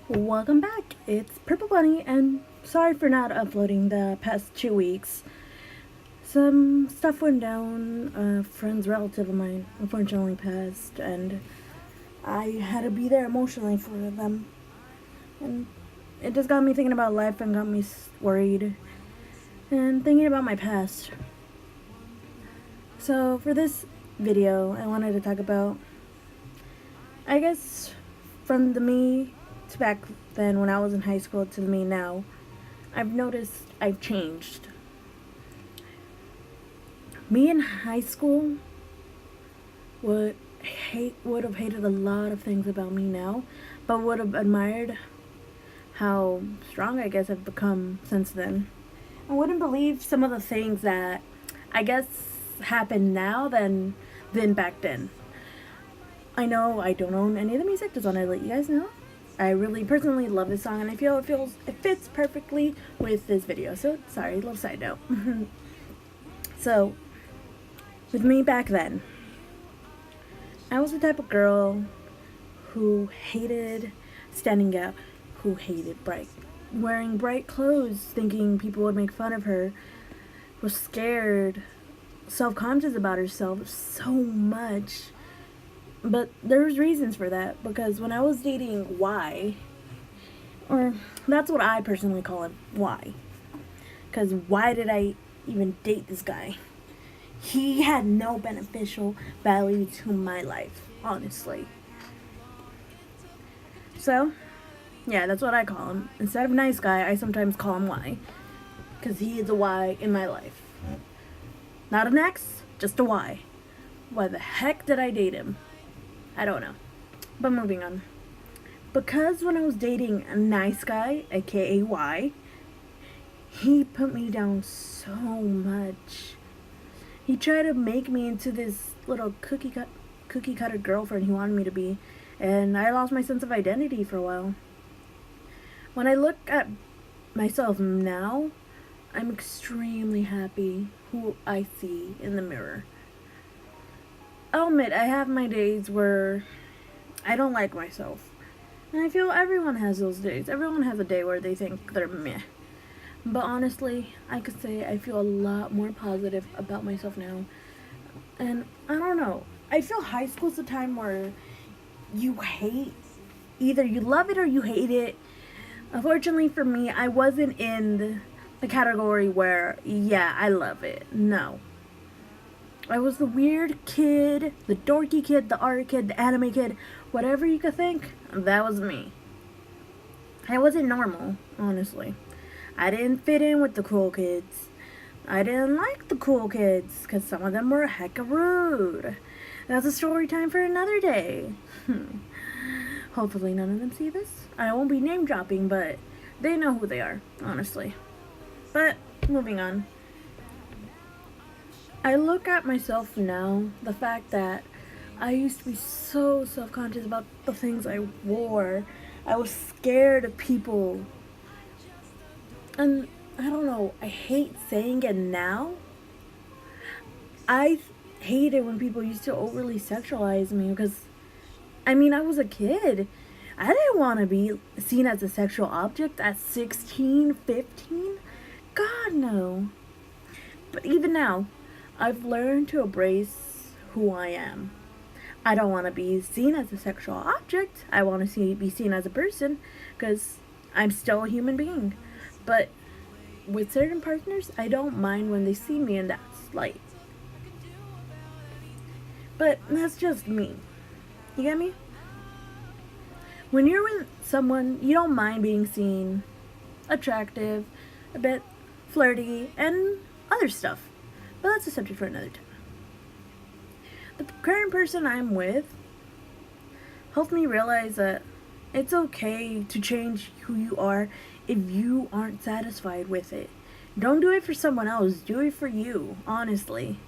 Welcome back. It's Purple Bunny, and sorry for not uploading the past 2 weeks. Some stuff went down. A friend's relative of mine unfortunately passed, and I had to be there emotionally for them. And it just got me thinking about life and got me worried and thinking about my past. So, for this video, I wanted to talk about, I guess, from the me to back then when I was in high school to me now, I've noticed I've changed. Me in high school would have hated a lot of things about me now, but would have admired how strong I guess I've become since then. I wouldn't believe some of the things that I guess happen now than back then. I know I don't own any of the music, just want to let you guys know. I really personally love this song, and I feel it fits perfectly with this video. So sorry, little side note. So with me back then, I was the type of girl who hated standing out, who hated wearing bright clothes, thinking people would make fun of her, was scared, self-conscious about herself so much. But there's reasons for that, because when I was dating Y, or that's what I personally call him, Y, because why did I even date this guy? He had no beneficial value to my life, honestly. So, yeah, that's what I call him. Instead of nice guy, I sometimes call him Y, because he is a Y in my life. Not an X, just a Y. Why the heck did I date him? I don't know. But moving on. Because when I was dating a nice guy, aka Y, he put me down so much. He tried to make me into this little cookie cutter girlfriend he wanted me to be, and I lost my sense of identity for a while. When I look at myself now, I'm extremely happy who I see in the mirror. I'll admit, I have my days where I don't like myself. And I feel everyone has those days. Everyone has a day where they think they're meh. But honestly, I could say I feel a lot more positive about myself now. And I don't know. I feel high school's the time where you hate, either you love it or you hate it. Unfortunately for me, I wasn't in the category where, yeah, I love it. No. I was the weird kid, the dorky kid, the art kid, the anime kid, whatever you could think, that was me. I wasn't normal, honestly. I didn't fit in with the cool kids. I didn't like the cool kids, because some of them were hecka rude. That's a story time for another day. Hopefully none of them see this. I won't be name dropping, but they know who they are, honestly. But, moving on. I look at myself now, the fact that I used to be so self-conscious about the things I wore. I was scared of people. And I don't know, I hate saying it now. I hate it when people used to overly sexualize me because, I was a kid. I didn't want to be seen as a sexual object at 16, 15. God, no. But even now, I've learned to embrace who I am. I don't want to be seen as a sexual object. I want to be seen as a person because I'm still a human being. But with certain partners, I don't mind when they see me in that light. But that's just me. You get me? When you're with someone, you don't mind being seen attractive, a bit flirty, and other stuff. But that's a subject for another time. The current person I'm with helped me realize that it's okay to change who you are if you aren't satisfied with it. Don't do it for someone else. Do it for you, honestly.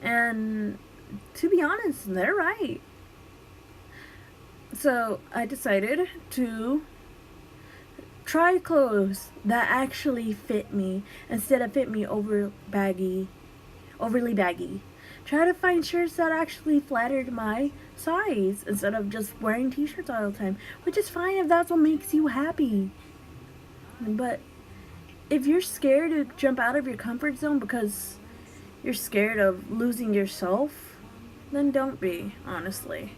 And to be honest, they're right. So I decided to try clothes that actually fit me instead of fit me overly baggy. Try to find shirts that actually flattered my size instead of just wearing t-shirts all the time, which is fine if that's what makes you happy. But if you're scared to jump out of your comfort zone because you're scared of losing yourself, then don't be, honestly.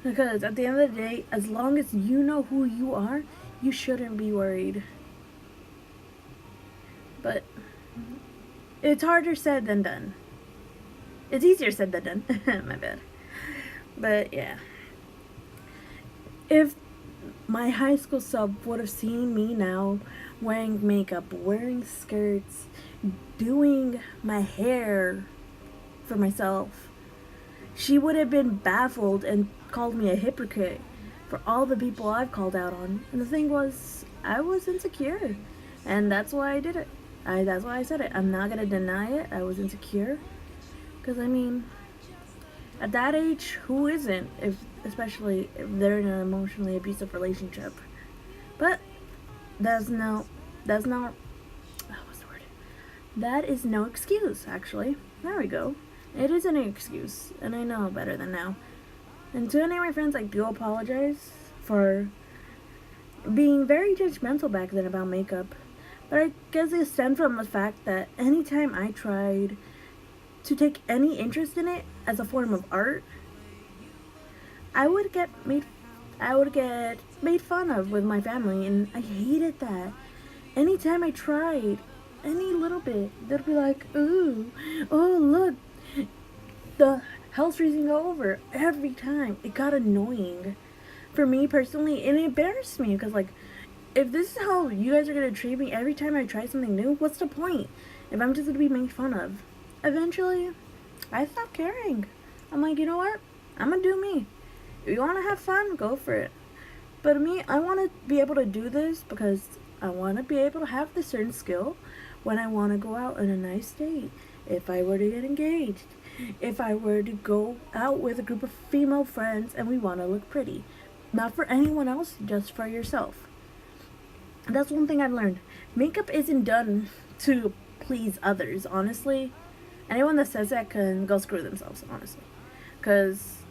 Because at the end of the day, as long as you know who you are, you shouldn't be worried. But it's harder said than done. It's easier said than done. My bad. But yeah. If my high school self would have seen me now wearing makeup, wearing skirts, doing my hair for myself, she would have been baffled and called me a hypocrite for all the people I've called out on. And the thing was, I was insecure. And that's why I did it. That's why I said it. I'm not going to deny it. I was insecure. Because, I mean, at that age, who isn't? Especially if they're in an emotionally abusive relationship. But what's the word? That is no excuse, actually. There we go. It isn't an excuse. And I know better than now. And to any of my friends, I do apologize for being very judgmental back then about makeup. But I guess it stemmed from the fact that anytime I tried to take any interest in it as a form of art, I would get made fun of with my family, and I hated that. Anytime I tried any little bit, they'd be like, "Ooh, oh look, the hell's freezing over." Every time. It got annoying for me personally, and it embarrassed me because, like, if this is how you guys are going to treat me every time I try something new, what's the point if I'm just going to be made fun of? Eventually, I stopped caring. I'm like, you know what? I'm going to do me. If you want to have fun, go for it. But me, I want to be able to do this because I want to be able to have this certain skill when I want to go out on a nice date. If I were to get engaged. If I were to go out with a group of female friends and we want to look pretty. Not for anyone else, just for yourself. That's one thing I've learned. Makeup isn't done to please others, honestly. Anyone that says that can go screw themselves, honestly. Because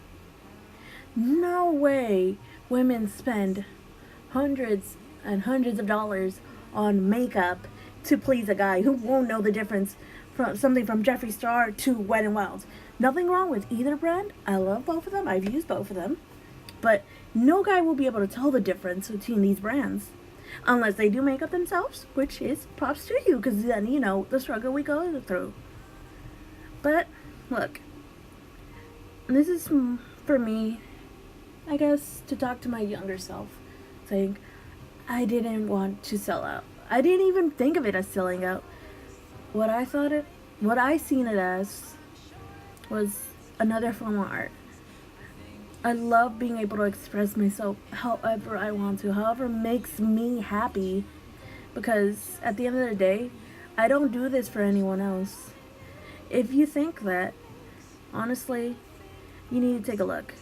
no way women spend hundreds and hundreds of dollars on makeup to please a guy who won't know the difference from something from Jeffree Star to Wet n Wild. Nothing wrong with either brand. I love both of them. I've used both of them. But no guy will be able to tell the difference between these brands. Unless they do makeup themselves, which is props to you, because then you know the struggle we go through. But, look, this is for me, I guess, to talk to my younger self, saying, I didn't want to sell out. I didn't even think of it as selling out. What I seen it as was another form of art. I love being able to express myself however I want to, however makes me happy. Because at the end of the day, I don't do this for anyone else. If you think that, honestly, you need to take a look.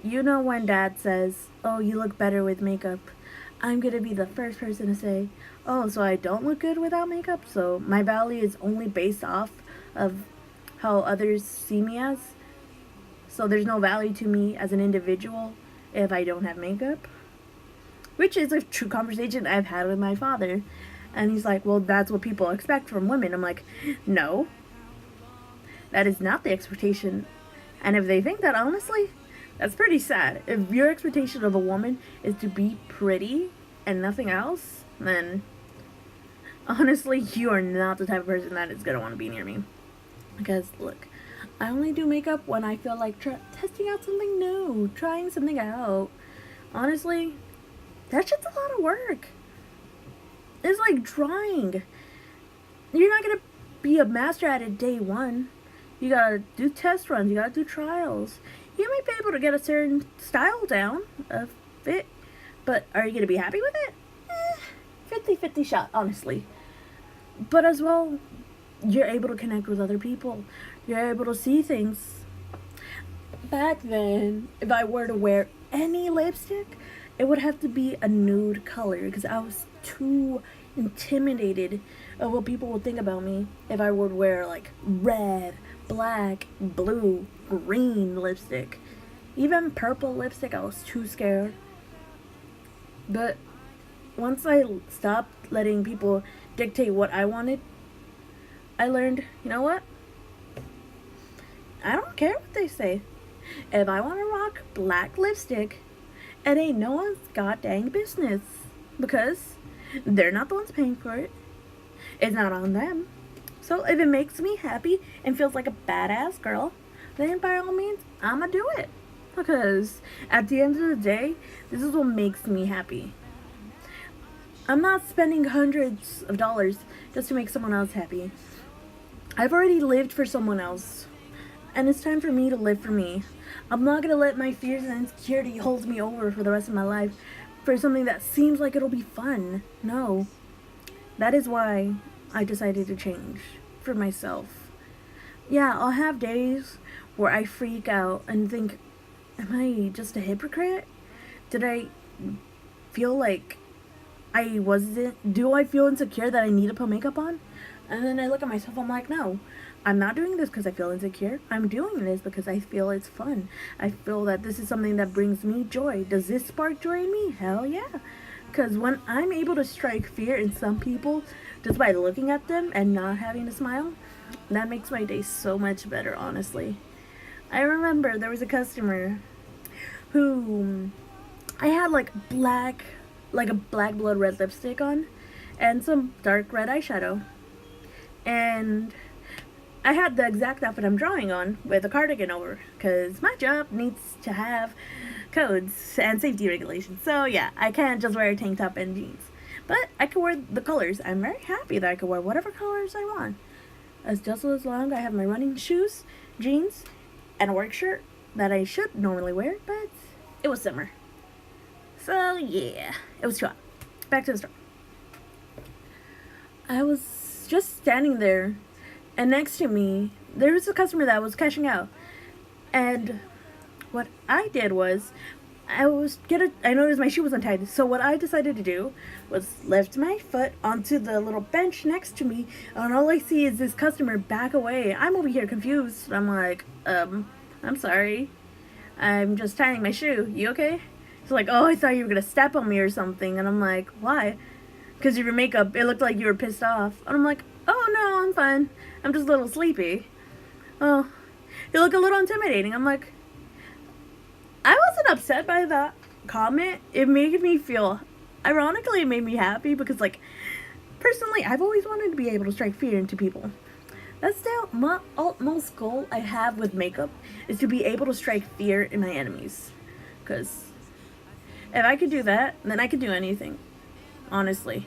You know when Dad says, "Oh, you look better with makeup," I'm gonna be the first person to say, "Oh, so I don't look good without makeup? So my value is only based off of how others see me as? So there's no value to me as an individual if I don't have makeup?" Which is a true conversation I've had with my father. And he's like, "Well, that's what people expect from women." I'm like, no. That is not the expectation. And if they think that, honestly, that's pretty sad. If your expectation of a woman is to be pretty and nothing else, then honestly, you are not the type of person that is going to want to be near me. Because, look, I only do makeup when I feel like testing out something new, trying something out. Honestly, that shit's a lot of work. It's like drawing. You're not going to be a master at it day one. You gotta do test runs, you gotta do trials. You might be able to get a certain style down, a fit, but are you gonna be happy with it? 50-50 shot, honestly. But as well, you're able to connect with other people. You're able to see things. Back then, if I were to wear any lipstick, it would have to be a nude color because I was too intimidated of what people would think about me if I would wear like red, black, blue, green lipstick. Even purple lipstick, I was too scared. But once I stopped letting people dictate what I wanted, I learned, you know what? I don't care what they say. If I want to rock black lipstick, it ain't no one's goddamn business. Because they're not the ones paying for it. It's not on them. So if it makes me happy and feels like a badass girl, then by all means, I'ma do it. Because at the end of the day, this is what makes me happy. I'm not spending hundreds of dollars just to make someone else happy. I've already lived for someone else. And it's time for me to live for me. I'm not gonna let my fears and insecurity hold me over for the rest of my life for something that seems like it'll be fun. No. That is why I decided to change for myself. Yeah, I'll have days where I freak out and think, am I just a hypocrite? Did I feel like do I feel insecure that I need to put makeup on? And then I look at myself, I'm like, no, I'm not doing this because I feel insecure. I'm doing this because I feel it's fun. I feel that this is something that brings me joy. Does this spark joy in me? Hell yeah. Because when I'm able to strike fear in some people just by looking at them and not having to smile, that makes my day so much better, honestly. I remember there was a customer who I had like a black blood red lipstick on and some dark red eyeshadow. And I had the exact outfit I'm drawing on with a cardigan over because my job needs to have codes and safety regulations. So yeah, I can't just wear a tank top and jeans. But I can wear the colors. I'm very happy that I can wear whatever colors I want. Just as long I have my running shoes, jeans, and a work shirt that I should normally wear, but it was summer. So yeah, it was too hot. Back to the store. I was just standing there, and next to me, there was a customer that was cashing out. And what I did was, I noticed my shoe was untied. So what I decided to do was lift my foot onto the little bench next to me, and all I see is this customer back away. I'm over here confused. I'm like, I'm sorry. I'm just tying my shoe. You okay? He's like, oh, I thought you were gonna step on me or something. And I'm like, why? Because of your makeup, it looked like you were pissed off. And I'm like, oh no, I'm fine. I'm just a little sleepy. Oh, you look a little intimidating. I'm like, I wasn't upset by that comment. It made me feel, ironically, it made me happy because, like, personally, I've always wanted to be able to strike fear into people. That's the utmost goal I have with makeup, is to be able to strike fear in my enemies. Because if I could do that, then I could do anything. Honestly.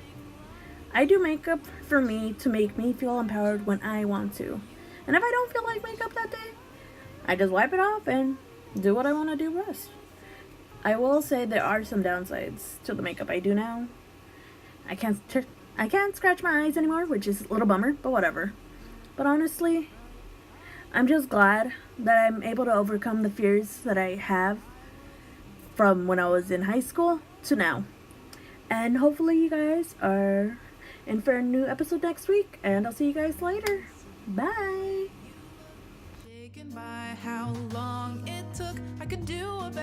I do makeup for me to make me feel empowered when I want to. And if I don't feel like makeup that day, I just wipe it off and do what I want to do best. I will say there are some downsides to the makeup I do now. I can't scratch my eyes anymore, which is a little bummer, but whatever. But honestly, I'm just glad that I'm able to overcome the fears that I have from when I was in high school to now. And hopefully you guys are in for a new episode next week, and I'll see you guys later. Bye! Taken by how long it took, I could do about